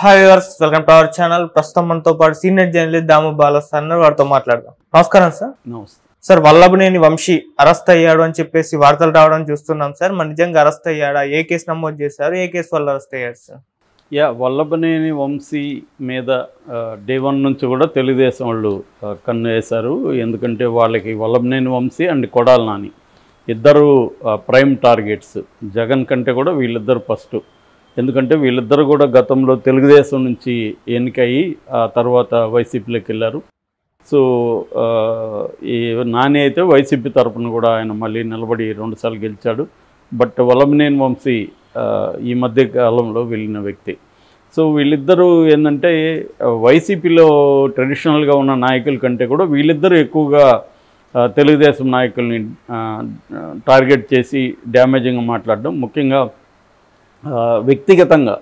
Hi viewers, welcome to our channel. ప్రస్తుతం మనతో పాటు సీనియర్ జర్నలిస్ట్ దాము బాలా సార్ వారితో మాట్లాడదాం. నమస్కారం సార్. నమస్తే సార్, వల్లభనేని వంశీ అరెస్ట్ అయ్యాడు అని చెప్పేసి వార్తలు రావడం చూస్తున్నాం సార్. మరి నిజంగా అరెస్ట్ అయ్యాడా? ఏ కేసు నమోదు చేశారు? ఏ కేసు వల్ల అరెస్ట్ అయ్యాడు సార్? వల్లభనేని వంశీ మీద డే 1 నుంచి కూడా తెలుగుదేశం వాళ్ళు కన్ను వేశారు. ఎందుకంటే వాళ్ళకి వల్లభనేని వంశీ అండ్ కొడాలి నాని ఇద్దరు ప్రైమ్ టార్గెట్స్. జగన్ కంటే కూడా వీళ్ళిద్దరు ఫస్ట్. ఎందుకంటే వీళ్ళిద్దరు కూడా గతంలో తెలుగుదేశం నుంచి ఎన్నికయ్యి ఆ తర్వాత వైసీపీలోకి వెళ్ళారు. సో ఈ నాని అయితే వైసీపీ తరఫున కూడా ఆయన మళ్ళీ నిలబడి 2 సార్లు గెలిచాడు. బట్ వల్లభనేని వంశీ ఈ మధ్య కాలంలో వెళ్ళిన వ్యక్తి. సో వీళ్ళిద్దరూ ఏంటంటే వైసీపీలో ట్రెడిషనల్గా ఉన్న నాయకుల కంటే కూడా వీళ్ళిద్దరూ ఎక్కువగా తెలుగుదేశం నాయకుల్ని టార్గెట్ చేసి డ్యామేజింగ్గా మాట్లాడడం, ముఖ్యంగా వ్యక్తిగతంగా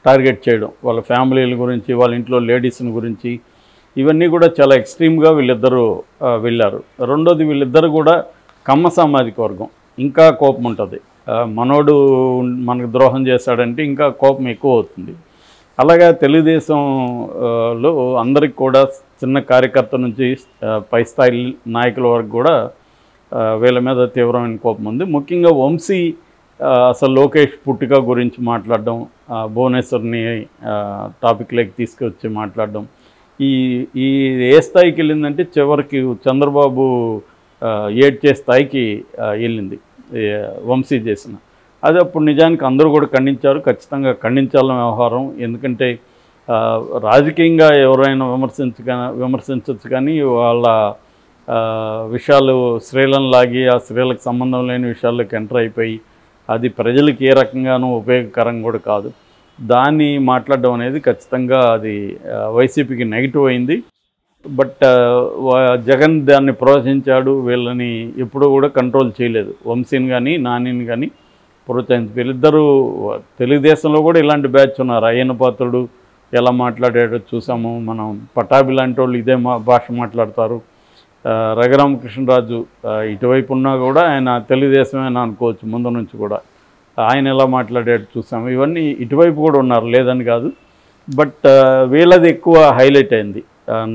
టార్గెట్ చేయడం, వాళ్ళ ఫ్యామిలీల గురించి, వాళ్ళ ఇంట్లో లేడీస్ని గురించి, ఇవన్నీ కూడా చాలా ఎక్స్ట్రీమ్గా వీళ్ళిద్దరూ వెళ్ళారు. రెండోది, వీళ్ళిద్దరు కూడా కమ్మ సామాజిక వర్గం. ఇంకా కోపం ఉంటుంది. మనోడు మనకు ద్రోహం చేశాడంటే ఇంకా కోపం ఎక్కువ అవుతుంది. అలాగా తెలుగుదేశంలో అందరికి కూడా చిన్న కార్యకర్త నుంచి పై స్థాయి నాయకుల వరకు కూడా వీళ్ళ మీద తీవ్రమైన కోపం ఉంది. ముఖ్యంగా వంశీ అసలు లోకేష్ పుట్టుక గురించి మాట్లాడడం, భువనేశ్వర్ని టాపిక్లోకి తీసుకొచ్చి మాట్లాడడం, ఈ ఏ స్థాయికి వెళ్ళిందంటే చివరికి చంద్రబాబు ఏడ్చే స్థాయికి వెళ్ళింది వంశీ చేసిన. అది అప్పుడు నిజానికి అందరూ కూడా ఖండించారు. ఖచ్చితంగా ఖండించాలని వ్యవహారం. ఎందుకంటే రాజకీయంగా ఎవరైనా విమర్శించవచ్చు, కానీ వాళ్ళ విషయాలు స్త్రీలను లాగి ఆ స్త్రీలకు సంబంధం లేని విషయాల్లోకి ఎంటర్ అయిపోయి అది ప్రజలకు ఏ రకంగానూ ఉపయోగకరం కూడా కాదు. దాన్ని మాట్లాడడం అనేది ఖచ్చితంగా అది వైసీపీకి నెగిటివ్ అయింది. బట్ జగన్ దాన్ని ప్రోత్సహించాడు. వీళ్ళని ఎప్పుడూ కూడా కంట్రోల్ చేయలేదు. వంశీని కానీ నానిని కానీ ప్రోత్సహించి వీళ్ళిద్దరూ తెలుగుదేశంలో కూడా ఇలాంటి బ్యాచ్ ఉన్నారు. అయ్యన్న పాత్రుడు ఎలా మాట్లాడాడో చూసాము మనం. పటాభి లాంటి వాళ్ళు ఇదే భాష మాట్లాడతారు. రఘురామకృష్ణరాజు ఇటువైపు ఉన్నా కూడా ఆయన తెలుగుదేశమేనా అనుకోవచ్చు. ముందు నుంచి కూడా ఆయన ఎలా మాట్లాడాడు చూసాము. ఇవన్నీ ఇటువైపు కూడా ఉన్నారు, లేదని కాదు. బట్ వీళ్ళది ఎక్కువ హైలైట్ అయింది.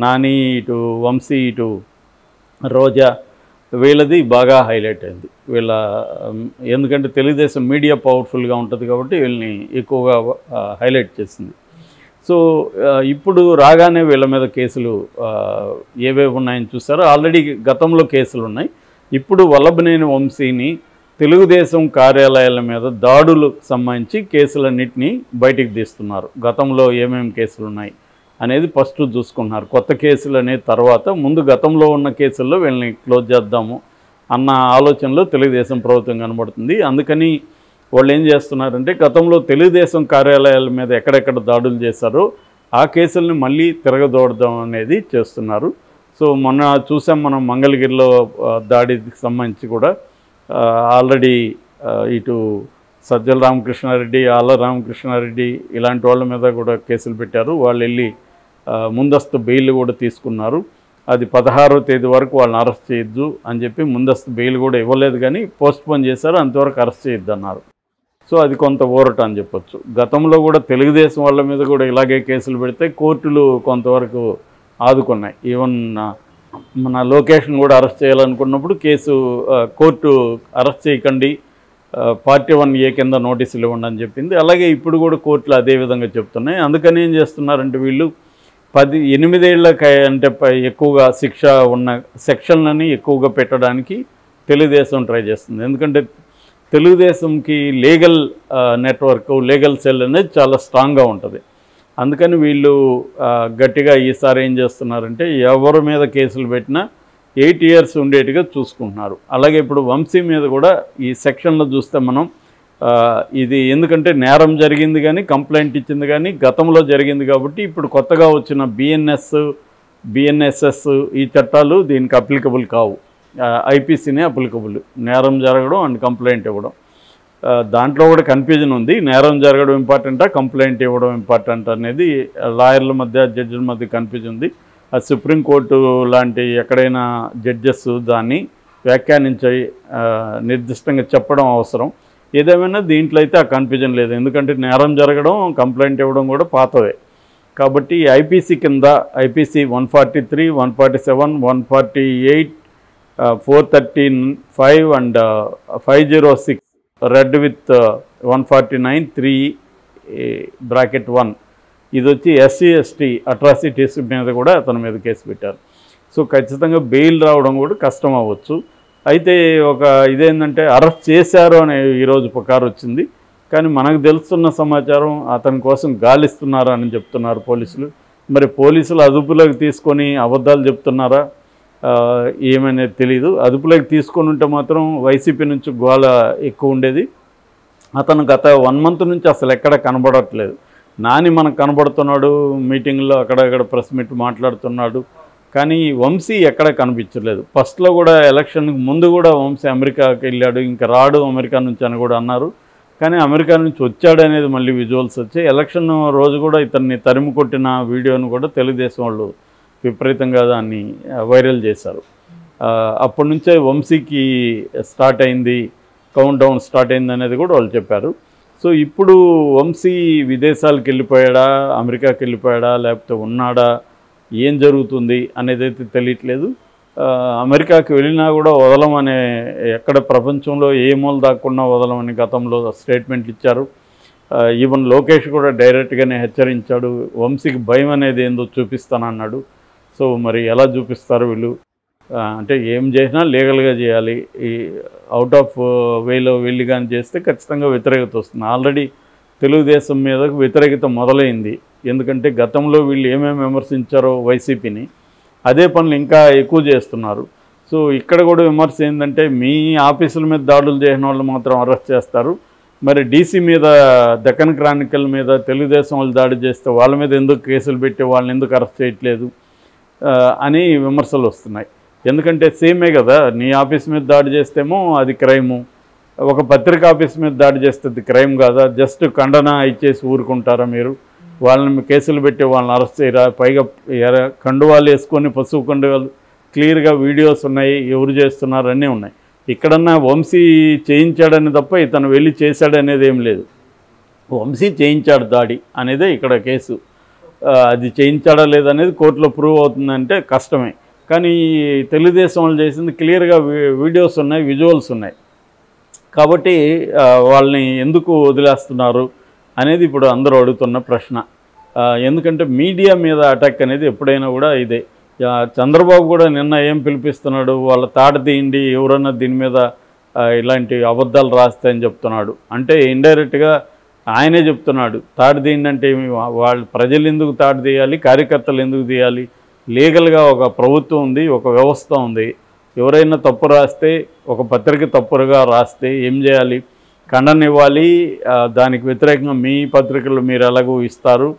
నాని ఇటు వంశీ ఇటు రోజా వీళ్ళది బాగా హైలైట్ అయింది. ఎందుకంటే తెలుగుదేశం మీడియా పవర్ఫుల్గా ఉంటుంది కాబట్టి వీళ్ళని ఎక్కువగా హైలైట్ చేసింది. సో ఇప్పుడు రాగానే వీళ్ళ మీద కేసులు ఏవేవి ఉన్నాయని చూస్తారో. ఆల్రెడీ గతంలో కేసులు ఉన్నాయి. ఇప్పుడు వల్లభనేని వంశీని తెలుగుదేశం కార్యాలయాల మీద దాడులకు సంబంధించి కేసులన్నింటినీ బయటికి తీస్తున్నారు. గతంలో ఏమేమి కేసులు ఉన్నాయి అనేది ఫస్ట్ చూసుకుంటున్నారు. కొత్త కేసులు అనే తర్వాత ముందు గతంలో ఉన్న కేసుల్లో వీళ్ళని క్లోజ్ చేద్దాము అన్న ఆలోచనలో తెలుగుదేశం ప్రభుత్వం కనబడుతుంది. అందుకని వాళ్ళు ఏం చేస్తున్నారంటే గతంలో తెలుగుదేశం కార్యాలయాల మీద ఎక్కడెక్కడ దాడులు చేశారో ఆ కేసుల్ని మళ్ళీ తిరగదోడదాం అనేది చేస్తున్నారు. సో మొన్న చూసాం మనం మంగళగిరిలో దాడికి సంబంధించి కూడా ఆల్రెడీ ఇటు సజ్జల రామకృష్ణారెడ్డి, ఆళ్ళ రామకృష్ణారెడ్డి ఇలాంటి వాళ్ళ మీద కూడా కేసులు పెట్టారు. వాళ్ళు వెళ్ళి ముందస్తు బెయిల్ కూడా తీసుకున్నారు. అది 16వ తేదీ వరకు వాళ్ళని అరెస్ట్ చేయొద్దు అని చెప్పి ముందస్తు బెయిల్ కూడా ఇవ్వలేదు, కానీ పోస్ట్పోన్ చేశారు. అంతవరకు అరెస్ట్ చేయొద్దు అన్నారు. సో అది కొంత ఊరట అని చెప్పొచ్చు. గతంలో కూడా తెలుగుదేశం వాళ్ళ మీద కూడా ఇలాగే కేసులు పెడితే కోర్టులు కొంతవరకు ఆదుకున్నాయి. ఈవెన్ మన లోకేష్ను కూడా అరెస్ట్ చేయాలనుకున్నప్పుడు కోర్టు అరెస్ట్ చేయకండి, పార్టీ 1A కింద నోటీసులు ఇవ్వండి అని చెప్పింది. అలాగే ఇప్పుడు కూడా కోర్టులు అదే విధంగా చెప్తున్నాయి. అందుకని ఏం చేస్తున్నారంటే వీళ్ళు 8 ఏళ్ల అంటే ఎక్కువగా శిక్ష ఉన్న సెక్షన్లని ఎక్కువగా పెట్టడానికి తెలుగుదేశం ట్రై చేస్తుంది. ఎందుకంటే తెలుగుదేశంకి లీగల్ నెట్వర్క్, లీగల్ సెల్ అనేది చాలా స్ట్రాంగ్గా ఉంటుంది. అందుకని వీళ్ళు గట్టిగా ఈసారి ఏం చేస్తున్నారంటే ఎవరి మీద కేసులు పెట్టినా 8 years ఉండేట్టుగా చూసుకుంటున్నారు. అలాగే ఇప్పుడు వంశీ మీద కూడా ఈ సెక్షన్లో చూస్తే మనం ఇది ఎందుకంటే నేరం జరిగింది కానీ కంప్లైంట్ ఇచ్చింది కానీ గతంలో జరిగింది కాబట్టి ఇప్పుడు కొత్తగా వచ్చిన BNSS ఈ చట్టాలు దీనికి అప్లికబుల్ కావు. IPCనే అప్లికబుల్. నేరం జరగడం అండ్ కంప్లైంట్ ఇవ్వడం. దాంట్లో కూడా కన్ఫ్యూజన్ ఉంది. నేరం జరగడం ఇంపార్టెంటా, కంప్లైంట్ ఇవ్వడం ఇంపార్టెంట్ అనేది లాయర్ల మధ్య, జడ్జిల మధ్య కన్ఫ్యూజన్ ఉంది. సుప్రీంకోర్టు లాంటి ఎక్కడైనా జడ్జెస్ దాన్ని వ్యాఖ్యానించి నిర్దిష్టంగా చెప్పడం అవసరం. ఏదేమైనా దీంట్లో అయితే ఆ కన్ఫ్యూజన్ లేదు. ఎందుకంటే నేరం జరగడం, కంప్లైంట్ ఇవ్వడం కూడా పాతవే. కాబట్టి ఐపీసీ కింద ఐపీసీ 143, 147, 148, 413(5) అండ్ 506 రెడ్ విత్ 149 3(1) ఇది వచ్చి SC ST అట్రాసిటీస్ మీద కూడా అతని మీద కేసు పెట్టారు. సో ఖచ్చితంగా బెయిల్ రావడం కూడా కష్టం అవ్వచ్చు. అయితే ఒక ఇదేంటంటే అరెస్ట్ చేశారు అనే ఈరోజు పుకారు వచ్చింది. కానీ మనకు తెలుస్తున్న సమాచారం అతని కోసం గాలిస్తున్నారు అని చెప్తున్నారు పోలీసులు. మరి పోలీసులు అదుపులోకి తీసుకొని అబద్ధాలు చెప్తున్నారా ఏమనేది తెలీదు. అదుపులోకి తీసుకొని ఉంటే మాత్రం వైసీపీ నుంచి గోల ఎక్కువ ఉండేది. అతను గత 1 month నుంచి అసలు ఎక్కడ కనబడట్లేదు. నాని మనకు కనబడుతున్నాడు, మీటింగ్లో అక్కడక్కడ ప్రెస్ మీట్ మాట్లాడుతున్నాడు, కానీ వంశీ ఎక్కడ కనిపించలేదు. ఫస్ట్లో కూడా ఎలక్షన్కి ముందు కూడా వంశీ అమెరికాకి వెళ్ళాడు, ఇంకా రాడు అమెరికా నుంచి అని కూడా అన్నారు. కానీ అమెరికా నుంచి వచ్చాడు అనేది మళ్ళీ విజువల్స్ వచ్చాయి. ఎలక్షన్ రోజు కూడా ఇతన్ని తరిమి కొట్టిన వీడియోను కూడా తెలుగుదేశం వాళ్ళు విపరీతంగా దాన్ని వైరల్ చేశారు. అప్పటి నుంచే వంశీకి స్టార్ట్ అయింది, కౌంట్ డౌన్ స్టార్ట్ అయింది అనేది కూడా వాళ్ళు చెప్పారు. సో ఇప్పుడు వంశీ విదేశాలకు వెళ్ళిపోయాడా, అమెరికాకి వెళ్ళిపోయాడా, లేకపోతే ఉన్నాడా, ఏం జరుగుతుంది అనేది అయితే తెలియట్లేదు. అమెరికాకి వెళ్ళినా కూడా వదలమనే, ఎక్కడ ప్రపంచంలో ఏ మూల దాక్కుండా వదలమని గతంలో స్టేట్మెంట్లు ఇచ్చారు. ఈవెన్ లోకేష్ కూడా డైరెక్ట్గానే హెచ్చరించాడు, వంశీకి భయం అనేది ఏందో చూపిస్తానన్నాడు. సో మరి ఎలా చూపిస్తారు వీళ్ళు? అంటే ఏం చేసినా లీగల్గా చేయాలి. ఈ అవుట్ ఆఫ్ వేలో వెళ్ళి కానీ చేస్తే ఖచ్చితంగా వ్యతిరేకత వస్తుంది. ఆల్రెడీ తెలుగుదేశం మీద వ్యతిరేకత మొదలైంది. ఎందుకంటే గతంలో వీళ్ళు ఏమేమి విమర్శించారో వైసీపీని, అదే పనులు ఇంకా ఎక్కువ చేస్తున్నారు. సో ఇక్కడ కూడా విమర్శ ఏంటంటే, మీ ఆఫీసుల మీద దాడులు చేసిన వాళ్ళు మాత్రం అరెస్ట్ చేస్తారు, మరి డీసీ మీద, దక్కన్ క్రానికల్ మీద తెలుగుదేశం వాళ్ళు దాడి చేస్తే వాళ్ళ మీద ఎందుకు కేసులు పెట్టి వాళ్ళని ఎందుకు అరెస్ట్ చేయట్లేదు అని విమర్శలు వస్తున్నాయి. ఎందుకంటే సేమే కదా, నీ ఆఫీస్ మీద దాడి చేస్తేమో అది క్రైము, ఒక పత్రిక ఆఫీస్ మీద దాడి చేస్తే అది క్రైమ్ కాదా? జస్ట్ ఖండన ఇచ్చేసి ఊరుకుంటారా మీరు? వాళ్ళని కేసులు పెట్టి వాళ్ళని అరెస్ట్ చేయరా? పైగా కండువాలు వేసుకొని, పసుపు కండువాలు, క్లియర్గా వీడియోస్ ఉన్నాయి, ఎవరు చేస్తున్నారు అన్నీ ఉన్నాయి. ఇక్కడన్నా వంశీ చేయించాడని తప్ప ఇతను వెళ్ళి చేశాడనేది ఏం లేదు. వంశీ చేయించాడు దాడి అనేదే ఇక్కడ కేసు. అది చేయించాడా లేదనేది కోర్టులో ప్రూవ్ అవుతుందంటే కష్టమే. కానీ తెలుగుదేశం వాళ్ళు చేసింది క్లియర్గా వీడియోస్ ఉన్నాయి, విజువల్స్ ఉన్నాయి. కాబట్టి వాళ్ళని ఎందుకు వదిలేస్తున్నారు అనేది ఇప్పుడు అందరూ అడుగుతున్న ప్రశ్న. ఎందుకంటే మీడియా మీద అటాక్ అనేది ఎప్పుడైనా కూడా ఇదే. చంద్రబాబు కూడా నిన్న ఏం పిలిపిస్తున్నాడు, వాళ్ళ తాట తీయండి, ఎవరన్నా దీని మీద ఇలాంటి అబద్ధాలు రాస్తే అని చెప్తున్నాడు. అంటే ఇండైరెక్ట్గా ఆయనే చెప్తున్నాడు, తాట తీయండి అంటే వాళ్ళు ప్రజలు ఎందుకు తాట తీయాలి, కార్యకర్తలు ఎందుకు తీయాలి? లీగల్గా ఒక ప్రభుత్వం ఉంది, ఒక వ్యవస్థ ఉంది. ఎవరైనా తప్పు రాస్తే, ఒక పత్రిక తప్పుగా రాస్తే ఏం చేయాలి? ఖండన ఇవ్వాలి. దానికి వ్యతిరేకంగా మీ పత్రికలు మీరు ఎలాగో ఇస్తారు,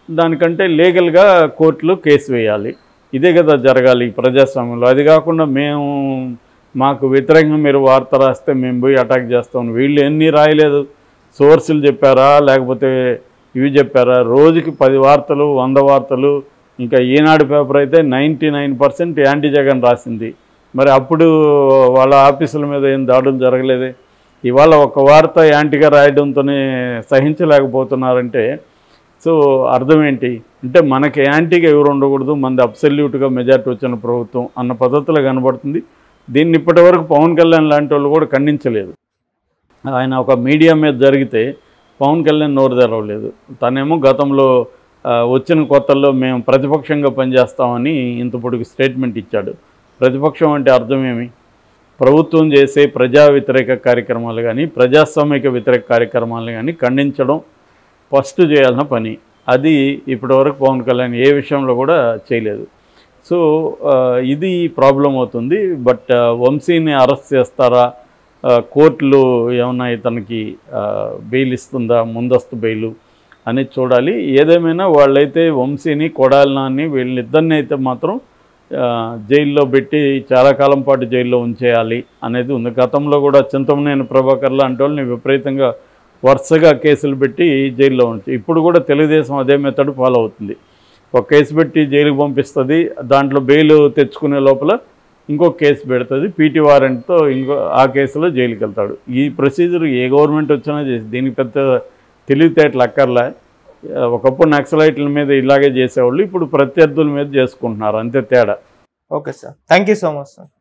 దానికంటే లీగల్గా కోర్టులో కేసు వేయాలి. ఇదే కదా జరగాలి ప్రజాస్వామ్యంలో. అది కాకుండా మాకు వ్యతిరేకంగా మీరు వార్త రాస్తే మేము పోయి అటాక్ చేస్తాం. వీళ్ళు ఎన్ని రాయలేదు, సోర్సులు చెప్పారా లేకపోతే ఇవి చెప్పారా? రోజుకి 10 వార్తలు, 100 వార్తలు. ఇంకా ఈనాడు పేపర్ అయితే 99% యాంటీ జగన్ రాసింది. మరి అప్పుడు వాళ్ళ ఆఫీసుల మీద ఏం దాడులు జరగలేదే. ఇవాళ ఒక వార్త యాంటీగా రాయడంతోనే సహించలేకపోతున్నారంటే సో అర్థం ఏంటి అంటే, మనకి యాంటీగా ఎవరు ఉండకూడదు, మనది అబ్సల్యూట్గా మెజార్టీ వచ్చిన ప్రభుత్వం అన్న పద్ధతిలో కనబడుతుంది. దీన్ని ఇప్పటి వరకు పవన్ కళ్యాణ్ లాంటి వాళ్ళు కూడా ఖండించలేదు. ఆయన ఒక మీడియా మీద జరిగితే పవన్ కళ్యాణ్ నోరు తెరవలేదు. తనేమో గతంలో వచ్చిన కొత్తల్లో మేము ప్రతిపక్షంగా పనిచేస్తామని ఇంత పొడుగు స్టేట్మెంట్ ఇచ్చాడు. ప్రతిపక్షం అంటే అర్థమేమి? ప్రభుత్వం చేసే ప్రజా వ్యతిరేక కార్యక్రమాలు కానీ, ప్రజాస్వామిక వ్యతిరేక కార్యక్రమాలు కానీ ఖండించడం ఫస్ట్ చేయాల్సిన పని. అది ఇప్పటివరకు పవన్ కళ్యాణ్ ఏ విషయంలో కూడా చేయలేదు. సో ఇది ప్రాబ్లం అవుతుంది. బట్ వంశీని అరెస్ట్ చేస్తారా, కోర్టులు ఏమన్నా ఇతనికి బెయిల్ ఇస్తుందా, ముందస్తు బెయిలు అనేది చూడాలి. ఏదేమైనా వాళ్ళైతే వంశీని, కొడాలినాని వీళ్ళిద్దరిని అయితే మాత్రం జైల్లో పెట్టి చాలా కాలం పాటు జైల్లో ఉంచేయాలి అనేది ఉంది. గతంలో కూడా చింతమనేని ప్రభాకర్ లాంటి వాళ్ళని విపరీతంగా వరుసగా కేసులు పెట్టి జైల్లో ఉంచి, ఇప్పుడు కూడా తెలుగుదేశం అదే మెథడ్ ఫాలో అవుతుంది. ఒక కేసు పెట్టి జైలుకి పంపిస్తుంది, దాంట్లో బెయిల్ తెచ్చుకునే లోపల ఇంకొక కేసు పెడుతుంది, పీటీ వారెంట్తో ఆ కేసులో జైలుకి వెళ్తాడు. ఈ ప్రొసీజర్ ఏ గవర్నమెంట్ వచ్చినా చేసి, దీనికి పెద్ద తెలివితేటలు అక్కర్లే. ఒకప్పుడు నక్సలైట్ల మీద ఇలాగే చేసేవాళ్ళు, ఇప్పుడు ప్రత్యర్థుల మీద చేసుకుంటున్నారు, అంతే తేడా. Okay sir, thank you so much sir.